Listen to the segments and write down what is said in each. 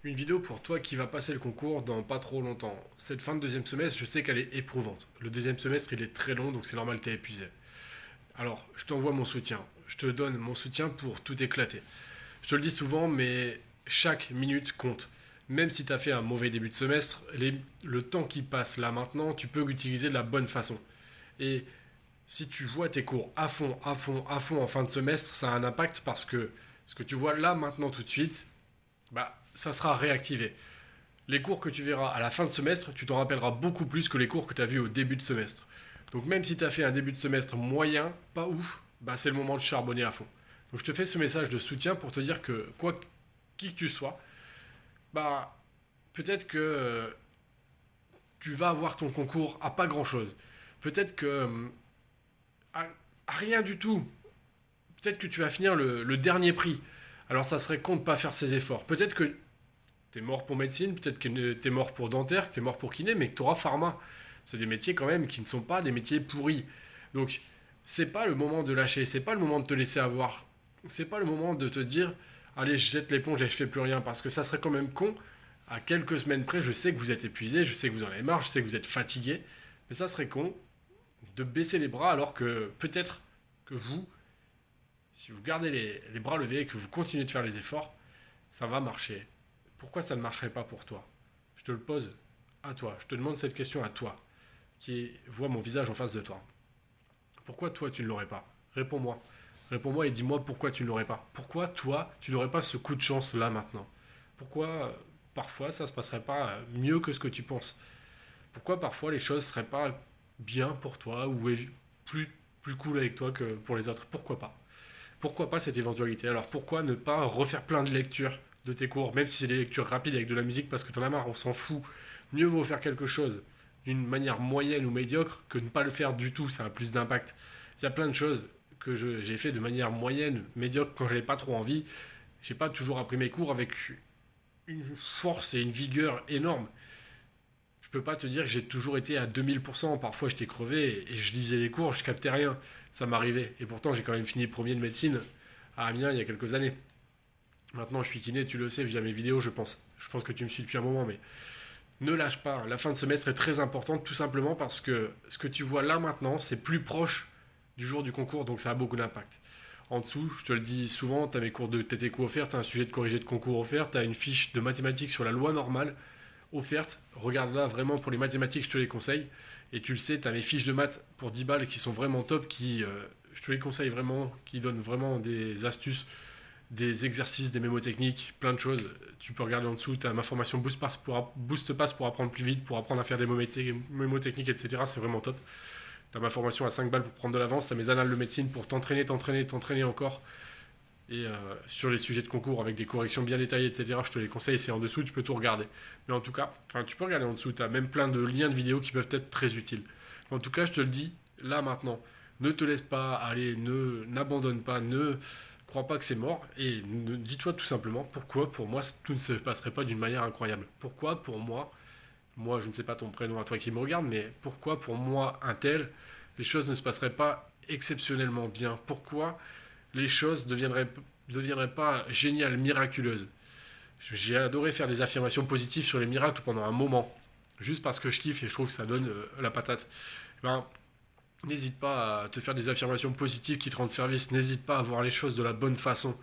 Une vidéo pour toi qui va passer le concours dans pas trop longtemps. Cette fin de deuxième semestre, je sais qu'elle est éprouvante. Le deuxième semestre, il est très long, donc c'est normal que tu es épuisé. Alors, je t'envoie mon soutien. Je te donne mon soutien pour tout éclater. Je te le dis souvent, mais chaque minute compte. Même si tu as fait un mauvais début de semestre, le temps qui passe là maintenant, tu peux l'utiliser de la bonne façon. Et si tu vois tes cours à fond, à fond, à fond en fin de semestre, ça a un impact parce que ce que tu vois là maintenant tout de suite, ça sera réactivé. Les cours que tu verras à la fin de semestre, tu t'en rappelleras beaucoup plus que les cours que tu as vus au début de semestre. Donc même si tu as fait un début de semestre moyen, pas ouf, c'est le moment de charbonner à fond. Donc je te fais ce message de soutien pour te dire que qui que tu sois, bah peut-être que tu vas avoir ton concours à pas grand chose. Peut-être que à, à rien du tout. Peut-être que tu vas finir le dernier prix. Alors ça serait con de pas faire ces efforts. Peut-être que t'es mort pour médecine, peut-être que t'es mort pour dentaire, que t'es mort pour kiné, mais que t'auras pharma. C'est des métiers quand même qui ne sont pas des métiers pourris. Donc, c'est pas le moment de lâcher, c'est pas le moment de te laisser avoir. C'est pas le moment de te dire, allez, je jette l'éponge et je fais plus rien, parce que ça serait quand même con. À quelques semaines près, je sais que vous êtes épuisé, je sais que vous en avez marre, je sais que vous êtes fatigué, mais ça serait con de baisser les bras alors que peut-être que vous, si vous gardez les bras levés et que vous continuez de faire les efforts, ça va marcher. Pourquoi ça ne marcherait pas pour toi? Je te le pose à toi. Je te demande cette question à toi, qui vois mon visage en face de toi. Pourquoi toi tu ne l'aurais pas? Réponds-moi. Réponds-moi et dis-moi pourquoi tu ne l'aurais pas. Pourquoi toi tu n'aurais pas ce coup de chance là maintenant? Pourquoi parfois ça se passerait pas mieux que ce que tu penses? Pourquoi parfois les choses seraient pas bien pour toi ou plus, plus cool avec toi que pour les autres? Pourquoi pas? Pourquoi pas cette éventualité? Alors pourquoi ne pas refaire plein de lectures de tes cours, même si c'est des lectures rapides avec de la musique parce que t'en as marre, on s'en fout. Mieux vaut faire quelque chose d'une manière moyenne ou médiocre que ne pas le faire du tout, ça a plus d'impact. Il y a plein de choses que j'ai fait de manière moyenne, médiocre quand j'avais pas trop envie. J'ai pas toujours appris mes cours avec une force et une vigueur énorme. Je peux pas te dire que j'ai toujours été à 2000%. Parfois j'étais crevé et je lisais les cours, je captais rien. Ça m'arrivait. Et pourtant j'ai quand même fini premier de médecine à Amiens il y a quelques années. Maintenant je suis kiné, tu le sais via mes vidéos, je pense. Je pense que tu me suis depuis un moment, mais ne lâche pas. La fin de semestre est très importante tout simplement parce que ce que tu vois là maintenant, c'est plus proche du jour du concours, donc ça a beaucoup d'impact. En dessous, je te le dis souvent, tu as mes cours de TTQ offerts, tu as un sujet de corrigé de concours offert, tu as une fiche de mathématiques sur la loi normale offerte. Regarde-la vraiment pour les mathématiques, je te les conseille. Et tu le sais, tu as mes fiches de maths pour 10 balles qui sont vraiment top, je te les conseille vraiment, qui donnent vraiment des astuces, des exercices, des mémotechniques, plein de choses. Tu peux regarder en dessous, tu as ma formation Boost Pass pour apprendre plus vite, pour apprendre à faire des mémotechniques, etc. C'est vraiment top. Tu as ma formation à 5 balles pour prendre de l'avance, tu as mes annales de médecine pour t'entraîner, t'entraîner, t'entraîner encore. Et sur les sujets de concours avec des corrections bien détaillées, etc., je te les conseille, c'est en dessous, tu peux tout regarder. Mais en tout cas, tu peux regarder en dessous, tu as même plein de liens de vidéos qui peuvent être très utiles. En tout cas, je te le dis, là maintenant, ne te laisse pas aller, n'abandonne pas, ne crois pas que c'est mort, et dis-toi tout simplement pourquoi pour moi tout ne se passerait pas d'une manière incroyable. Pourquoi pour moi je ne sais pas ton prénom à toi qui me regarde, mais pourquoi pour moi un tel, les choses ne se passeraient pas exceptionnellement bien? Pourquoi les choses deviendraient pas géniales, miraculeuses? J'ai adoré faire des affirmations positives sur les miracles pendant un moment, juste parce que je kiffe et je trouve que ça donne la patate. Ben, n'hésite pas à te faire des affirmations positives qui te rendent service, n'hésite pas à voir les choses de la bonne façon,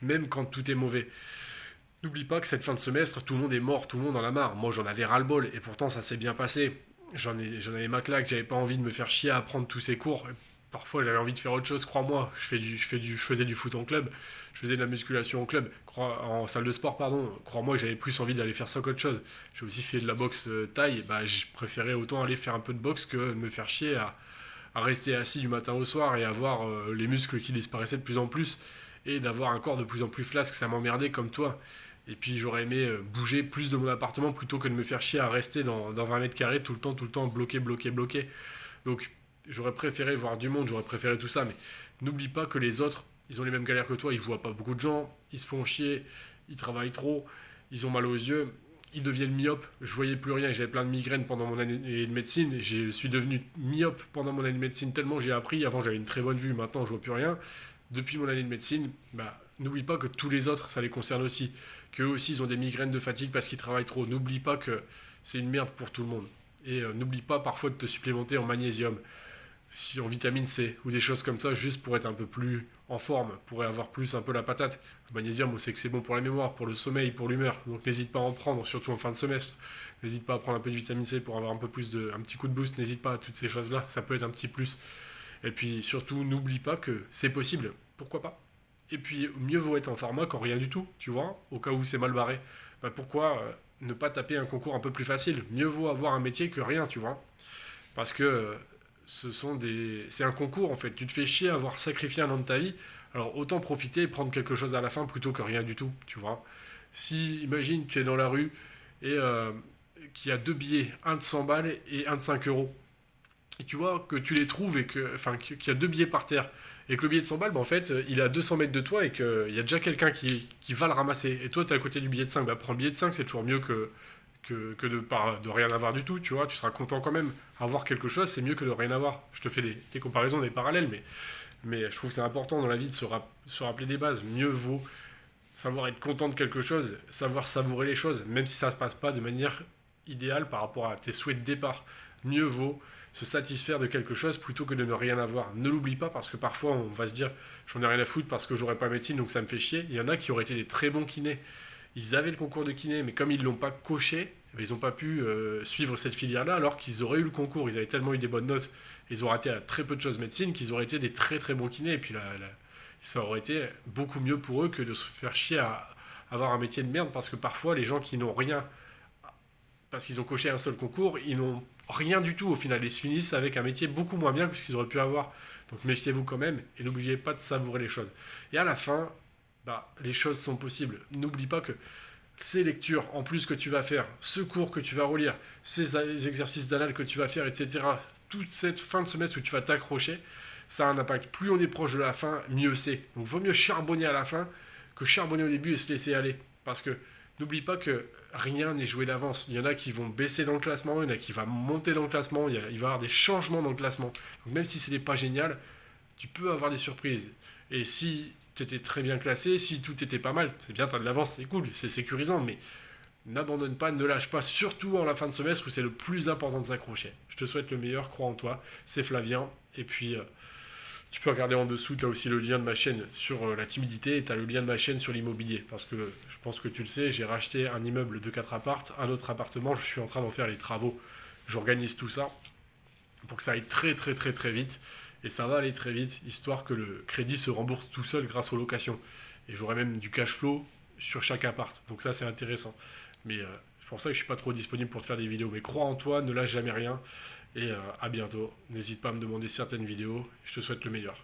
même quand tout est mauvais. N'oublie pas que cette fin de semestre, tout le monde est mort, tout le monde en a marre. Moi, j'en avais ras-le-bol et pourtant, ça s'est bien passé. J'en avais ma claque, j'avais pas envie de me faire chier à apprendre tous ces cours. Parfois, j'avais envie de faire autre chose, crois-moi. Je faisais du foot en club, je faisais de la musculation en club, en salle de sport, pardon. Crois-moi que j'avais plus envie d'aller faire ça qu'autre chose. J'ai aussi fait de la boxe taille, je préférais autant aller faire un peu de boxe que de me faire chier à rester assis du matin au soir et à voir les muscles qui disparaissaient de plus en plus et d'avoir un corps de plus en plus flasque. Ça m'emmerdait comme toi. Et puis j'aurais aimé bouger plus de mon appartement plutôt que de me faire chier à rester dans 20 mètres carrés tout le temps, bloqué, bloqué, bloqué. Donc j'aurais préféré voir du monde, j'aurais préféré tout ça, mais n'oublie pas que les autres, ils ont les mêmes galères que toi, ils voient pas beaucoup de gens, ils se font chier, ils travaillent trop, ils ont mal aux yeux, ils deviennent myopes. Je voyais plus rien, j'avais plein de migraines pendant mon année de médecine, et je suis devenu myope pendant mon année de médecine tellement j'ai appris. Avant j'avais une très bonne vue, maintenant je vois plus rien. Depuis mon année de médecine, n'oublie pas que tous les autres, ça les concerne aussi. Qu'eux aussi, ils ont des migraines de fatigue parce qu'ils travaillent trop. N'oublie pas que c'est une merde pour tout le monde. Et n'oublie pas parfois de te supplémenter en magnésium, si en vitamine C, ou des choses comme ça, juste pour être un peu plus en forme, pour avoir plus un peu la patate. Le magnésium, on sait que c'est bon pour la mémoire, pour le sommeil, pour l'humeur. Donc n'hésite pas à en prendre, surtout en fin de semestre. N'hésite pas à prendre un peu de vitamine C pour avoir un peu plus un petit coup de boost. N'hésite pas à toutes ces choses-là, ça peut être un petit plus. Et puis surtout, n'oublie pas que c'est possible. Pourquoi pas? Et puis, mieux vaut être en pharma qu'en rien du tout, tu vois, au cas où c'est mal barré. Bah, pourquoi ne pas taper un concours un peu plus facile? Mieux vaut avoir un métier que rien, tu vois. Parce que c'est un concours, en fait. Tu te fais chier à avoir sacrifié un an de ta vie. Alors, autant profiter et prendre quelque chose à la fin plutôt que rien du tout, tu vois. Si, imagine, tu es dans la rue et qu'il y a deux billets, un de 100 balles et un de 5 euros. Et tu vois que tu les trouves et qu'il y a deux billets par terre et que le billet de 100 balles, bah, en fait, il est à 200 mètres de toi et qu'il y a déjà quelqu'un qui va le ramasser. Et toi, tu es à côté du billet de 5. Bah, prends le billet de 5, c'est toujours mieux que de rien avoir du tout, tu vois. Tu seras content quand même. Avoir quelque chose, c'est mieux que de rien avoir. Je te fais des comparaisons, des parallèles, mais je trouve que c'est important dans la vie de se rappeler des bases. Mieux vaut savoir être content de quelque chose, savoir savourer les choses, même si ça ne se passe pas de manière idéale par rapport à tes souhaits de départ. Mieux vaut se satisfaire de quelque chose plutôt que de ne rien avoir. Ne l'oublie pas parce que parfois on va se dire j'en ai rien à foutre parce que j'aurais pas médecine donc ça me fait chier. Il y en a qui auraient été des très bons kinés. Ils avaient le concours de kiné mais comme ils l'ont pas coché, ils n'ont pas pu suivre cette filière-là alors qu'ils auraient eu le concours. Ils avaient tellement eu des bonnes notes, ils ont raté à très peu de choses médecine qu'ils auraient été des très très bons kinés. Et puis ça aurait été beaucoup mieux pour eux que de se faire chier à avoir un métier de merde parce que parfois les gens qui n'ont rien parce qu'ils ont coché un seul concours, ils n'ont rien du tout au final. Ils se finissent avec un métier beaucoup moins bien que ce qu'ils auraient pu avoir. Donc méfiez-vous quand même et n'oubliez pas de savourer les choses. Et à la fin, bah, les choses sont possibles. N'oublie pas que ces lectures en plus que tu vas faire, ce cours que tu vas relire, ces exercices d'anal que tu vas faire, etc., toute cette fin de semestre où tu vas t'accrocher, ça a un impact. Plus on est proche de la fin, mieux c'est. Donc vaut mieux charbonner à la fin que charbonner au début et se laisser aller. Parce que n'oublie pas que rien n'est joué d'avance. Il y en a qui vont baisser dans le classement, il y en a qui vont monter dans le classement, il va y avoir des changements dans le classement. Donc même si ce n'est pas génial, tu peux avoir des surprises. Et si tu étais très bien classé, si tout était pas mal, c'est bien, tu as de l'avance, c'est cool, c'est sécurisant, mais n'abandonne pas, ne lâche pas, surtout en la fin de semestre où c'est le plus important de s'accrocher. Je te souhaite le meilleur, crois en toi, c'est Flavien, et puis tu peux regarder en dessous, tu as aussi le lien de ma chaîne sur la timidité et tu as le lien de ma chaîne sur l'immobilier. Parce que je pense que tu le sais, j'ai racheté un immeuble de 4 appartes, un autre appartement, je suis en train d'en faire les travaux. J'organise tout ça pour que ça aille très très très très vite. Et ça va aller très vite, histoire que le crédit se rembourse tout seul grâce aux locations. Et j'aurai même du cash flow sur chaque appart. Donc ça c'est intéressant. Mais c'est pour ça que je ne suis pas trop disponible pour te faire des vidéos. Mais crois en toi, ne lâche jamais rien. Et à bientôt. N'hésite pas à me demander certaines vidéos. Je te souhaite le meilleur.